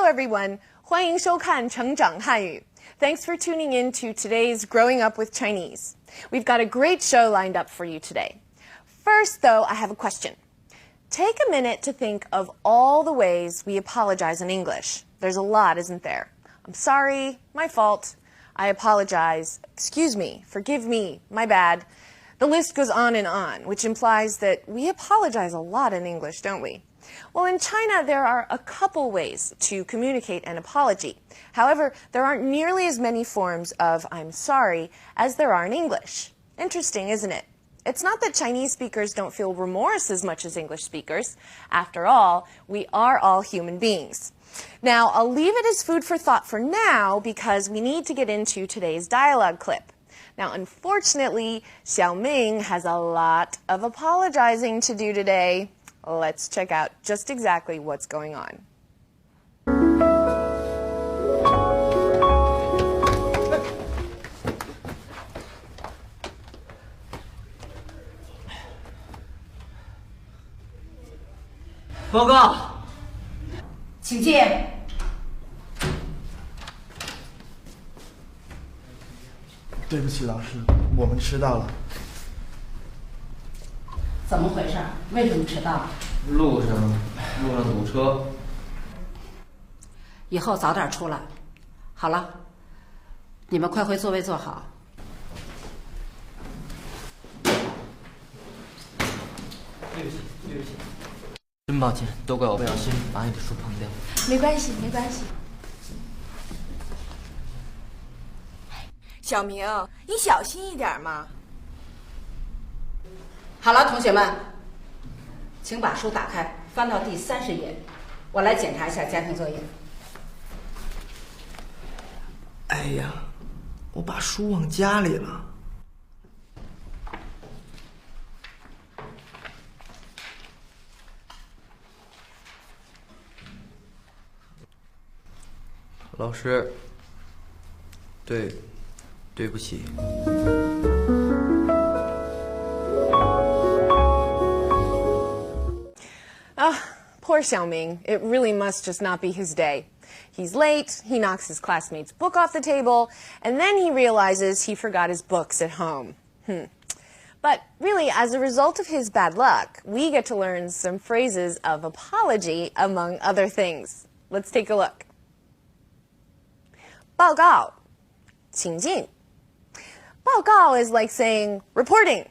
everyone, 欢迎收看成长汉语. Thanks for tuning in to today's Growing Up with Chinese. We've got a great show lined up for you today. First, though, I have a question. Take a minute to think of all the ways we apologize in English. There's a lot, isn't there? I'm sorry, my fault. I apologize, excuse me, forgive me, my bad. The list goes on, which implies that we apologize a lot in English, don't we? Well, in China, there are a couple ways to communicate an apology. However, there aren't nearly as many forms of I'm sorry as there are in English. Interesting, isn't it? It's not that Chinese speakers don't feel remorse as much as English speakers. After all, we are all human beings. Now, I'll leave it as food for thought for now because we need to get into today's dialogue clip. Now, unfortunately, Xiaoming has a lot of apologizing to do today. Let's check out just exactly what's going on. 报告，请进。对不起，老师，我们迟到了。怎么回事？为什么迟到？路上堵车。以后早点出来。好了，你们快回座位坐好。对不起。真抱歉，都怪我不小心把你的书碰掉。没关系。小明，你小心一点嘛。好了，同学们，请把书打开，翻到第30页，我来检查一下家庭作业。哎呀，我把书忘家里了。老师，对不起。Poor Xiaoming. It really must just not be his day. He's late, he knocks his classmate's book off the table, and then he realizes he forgot his books at home. But really, as a result of his bad luck, we get to learn some phrases of apology, among other things. Let's take a look. 报告，请进。报告 is like saying reporting.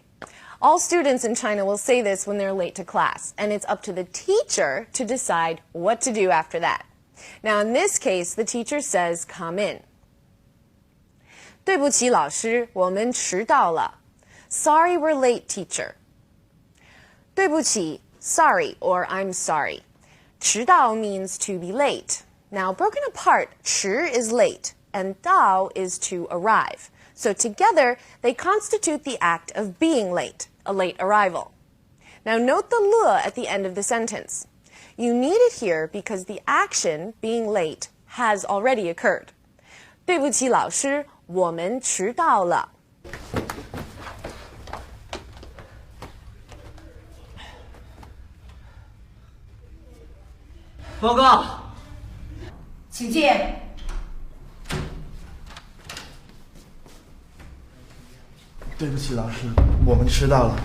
All students in China will say this when they're late to class, and it's up to the teacher to decide what to do after that. Now, in this case, the teacher says, come in. 对不起，老师，我们迟到了。Sorry, we're late, teacher. 对不起, sorry, or I'm sorry. 迟到 means to be late. Now, broken apart, 迟 is late, and 到 is to arrive. So together, they constitute the act of being late, a late arrival. Now note the le at the end of the sentence. You need it here because the action, being late, has already occurred. 对不起，老师，我们迟到了。报告，请进。对不起，老师，我们迟到了。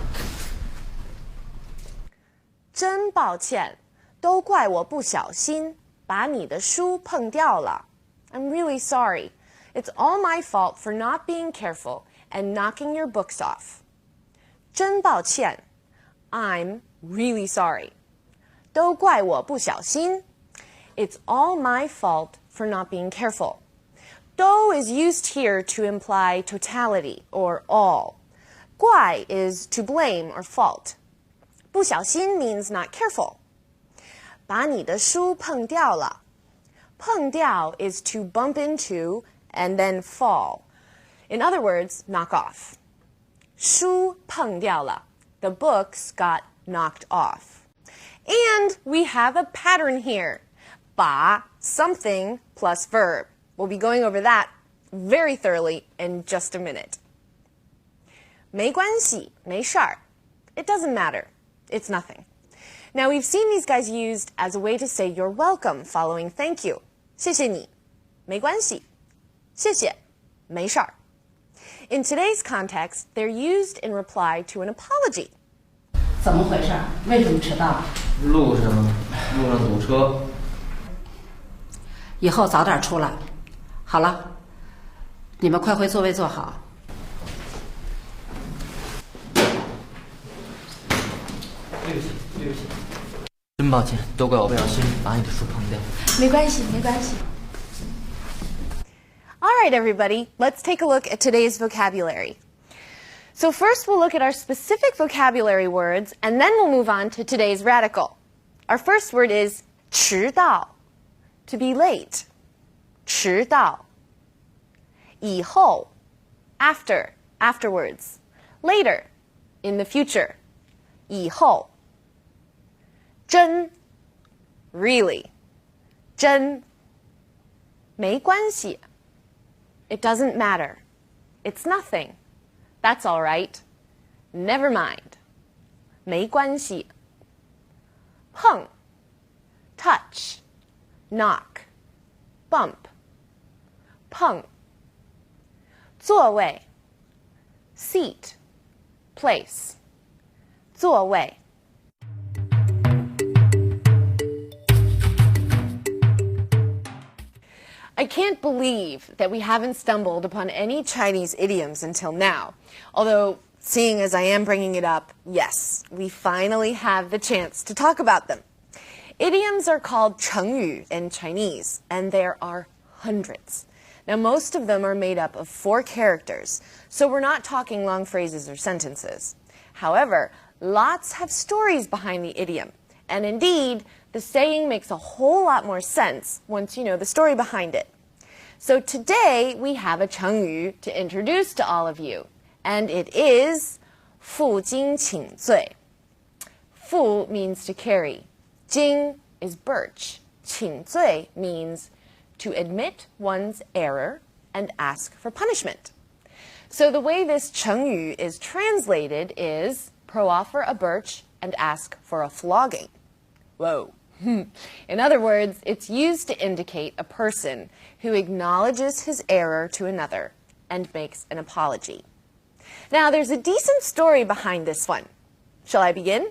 真抱歉，都怪我不小心，把你的书碰掉了。I'm really sorry. It's all my fault for not being careful and knocking your books off. 真抱歉 I'm really sorry. 都怪我不小心 It's all my fault for not being careful. Do is used here to imply totality or all. 怪 is to blame or fault. 不小心 means not careful. 把你的书碰掉了。碰掉 is to bump into and then fall. In other words, knock off. 书碰掉了. The books got knocked off. And we have a pattern here. 把 something plus verb. We'll be going over that very thoroughly in just a minute. 没关系，没事儿. It doesn't matter. It's nothing. Now, we've seen these guys used as a way to say you're welcome following thank you. 谢谢你，没关系，谢谢，没事儿。In today's context, they're used in reply to an apology. 怎么回事？为什么迟到？路上堵车。以后早点出来。好了，你们快回座位坐好。对不起，真抱歉，都怪我不小心把你的书碰掉。没关系，没关系。All right, everybody, let's take a look at today's vocabulary. So first we'll look at our specific vocabulary words, and then we'll move on to today's radical. Our first word is 迟到, to be late. 迟到. 以后, after, afterwards. Later, in the future. 以后. 真, really. 真. 没关系. It doesn't matter. It's nothing. That's all right. Never mind. 没关系. 碰, touch, knock, bump. 碰. 座位, seat, place. 座位. I can't believe that we haven't stumbled upon any Chinese idioms until now. Although, seeing as I am bringing it up, yes, we finally have the chance to talk about them. Idioms are called 成语 in Chinese, and there are hundreds. Now, most of them are made up of 4 characters, so we're not talking long phrases or sentences. However, lots have stories behind the idiom, and indeed, the saying makes a whole lot more sense once you know the story behind it. So today, we have a 成语 to introduce to all of you, and it is 负荆请罪. 负 means to carry. 荆 is birch. 请罪 means to admit one's error and ask for punishment. So the way this 成语 is translated is proffer a birch and ask for a flogging. Whoa. In other words, it's used to indicate a person who acknowledges his error to another and makes an apology. Now, there's a decent story behind this one. Shall I begin?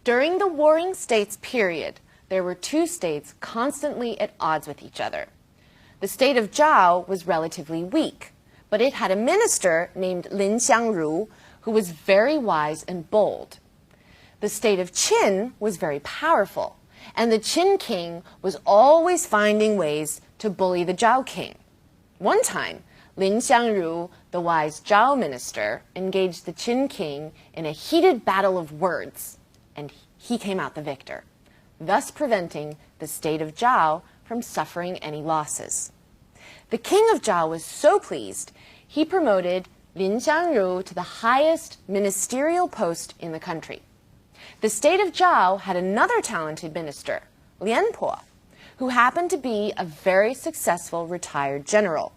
During the Warring States period, there were 2 states constantly at odds with each other. The state of Zhao was relatively weak, but it had a minister named Lin Xiangru who was very wise and bold. The state of Qin was very powerful, and the Qin king was always finding ways to bully the Zhao king. One time, Lin Xiangru, the wise Zhao minister, engaged the Qin king in a heated battle of words, and he came out the victor, thus preventing the state of Zhao from suffering any losses. The king of Zhao was so pleased, he promoted Lin Xiangru to the highest ministerial post in the country. The state of Zhao had another talented minister, Lian Po, who happened to be a very successful retired general.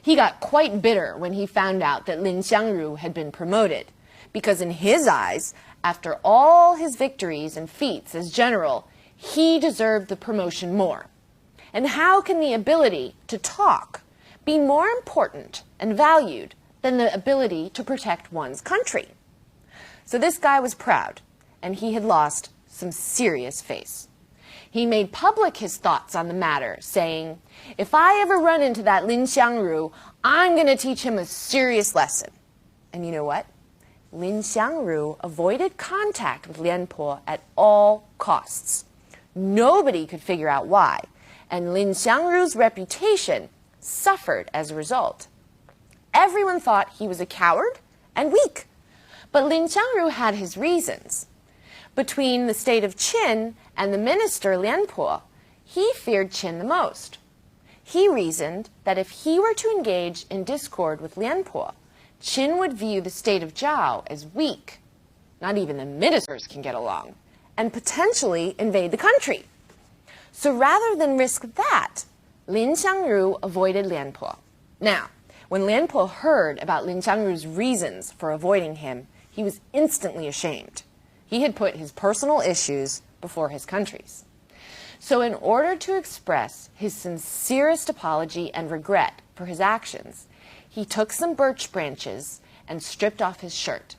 He got quite bitter when he found out that Lin Xiangru had been promoted, because in his eyes, after all his victories and feats as general, he deserved the promotion more. And how can the ability to talk be more important and valued than the ability to protect one's country? So this guy was proud, and he had lost some serious face. He made public his thoughts on the matter, saying, "If I ever run into that Lin Xiangru, I'm going to teach him a serious lesson." And you know what? Lin Xiangru avoided contact with Lian Po at all costs. Nobody could figure out why, and Lin Xiangru's reputation suffered as a result. Everyone thought he was a coward and weak, but Lin Xiangru had his reasons. Between the state of Qin and the minister Lian Po, he feared Qin the most. He reasoned that if he were to engage in discord with Lian Po, Qin would view the state of Zhao as weak. Not even the ministers can get along, and potentially invade the country. So rather than risk that, Lin Xiangru avoided Lian Po. Now, when Lian Po heard about Lin Xiangru's reasons for avoiding him, he was instantly ashamed. He had put his personal issues before his country's. So in order to express his sincerest apology and regret for his actions, he took some birch branches and stripped off his shirt.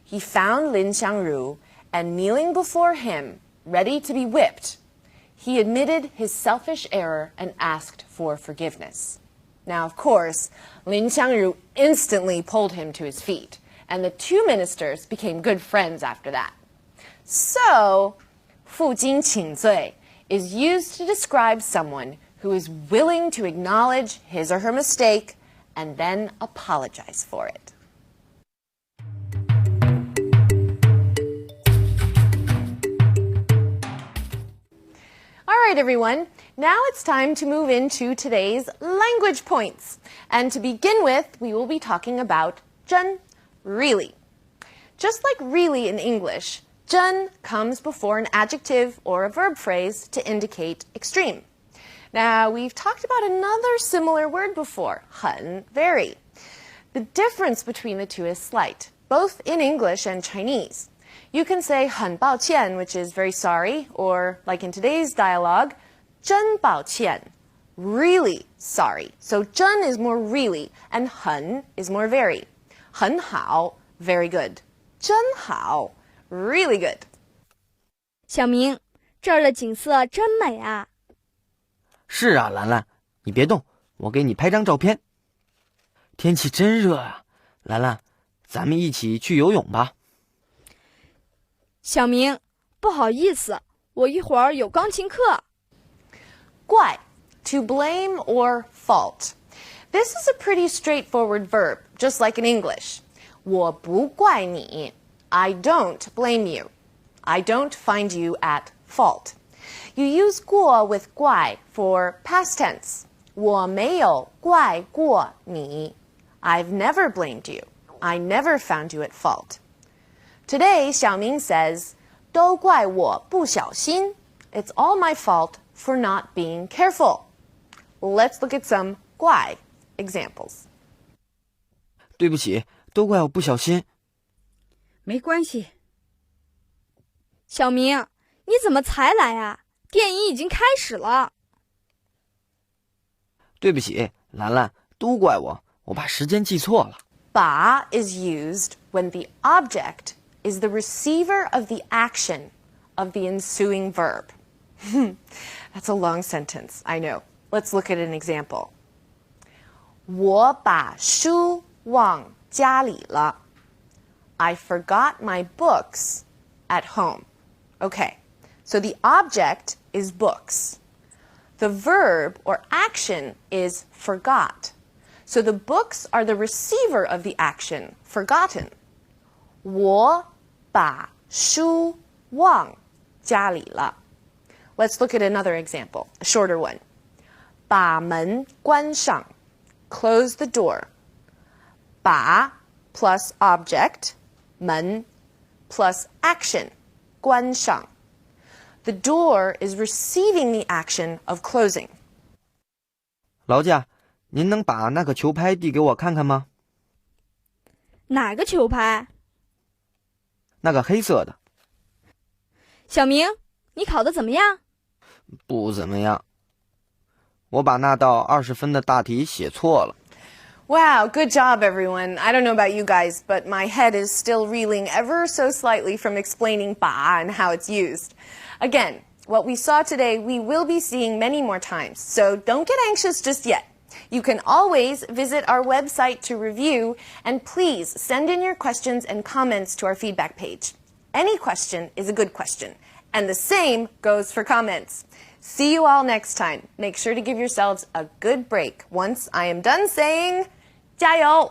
He found Lin Xiangru, and kneeling before him, ready to be whipped, he admitted his selfish error and asked for forgiveness. Now, of course, Lin Xiangru instantly pulled him to his feet, and the two ministers became good friends after that. So, 负荆请罪 is used to describe someone who is willing to acknowledge his or her mistake and then apologize for it. All right, everyone. Now it's time to move into today's language points. And to begin with, we will be talking about 真, really. Just like really in English, 真 comes before an adjective or a verb phrase to indicate extreme. Now, we've talked about another similar word before, 很, very. The difference between the two is slight, both in English and Chinese. You can say 很抱歉, which is very sorry, or like in today's dialogue, 真抱歉, really sorry. So 真 is more really, and 很 is more very. 很好, very good. 真好, really good. 小明，这儿的景色真美啊！是啊，兰兰，你别动，我给你拍张照片。天气真热啊，兰兰，咱们一起去游泳吧。小明，不好意思，我一会儿有钢琴课。怪, to blame or fault. This is a pretty straightforward verb, just like in English. 我不怪你, I don't blame you. I don't find you at fault. You use 过 with 怪 for past tense. 我没有怪过你. I've never blamed you. I never found you at fault. Today, Xiaoming says, 都怪我不小心. It's all my fault for not being careful. Let's look at some 怪 examples. 对不起，都怪我不小心。没关系。小明，你怎么才来啊？电影已经开始了。对不起，兰兰，都怪我，我把时间记错了。把 is used when the object is the receiver of the action of the ensuing verb. That's a long sentence, I know. Let's look at an example. 我把书忘家里了. I forgot my books at home. Okay, so the object is books. The verb or action is forgot. So the books are the receiver of the action, forgotten. 我把书忘家里了. Let's look at another example, a shorter one. 把门关上. Close the door. 把 plus object, 门 plus action, 关上. The door is receiving the action of closing. 劳驾，您能把那个球拍递给我看看吗？哪个球拍？那个黑色的。小明，你考得怎么样？不怎么样。我把那道20分的大题写错了。Wow, good job, everyone. I don't know about you guys, but my head is still reeling ever so slightly from explaining 把 and how it's used. Again, what we saw today, we will be seeing many more times, so don't get anxious just yet. You can always visit our website to review, and please send in your questions and comments to our feedback page. Any question is a good question, and the same goes for comments. See you all next time. Make sure to give yourselves a good break once I am done saying 加油!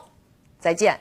再见.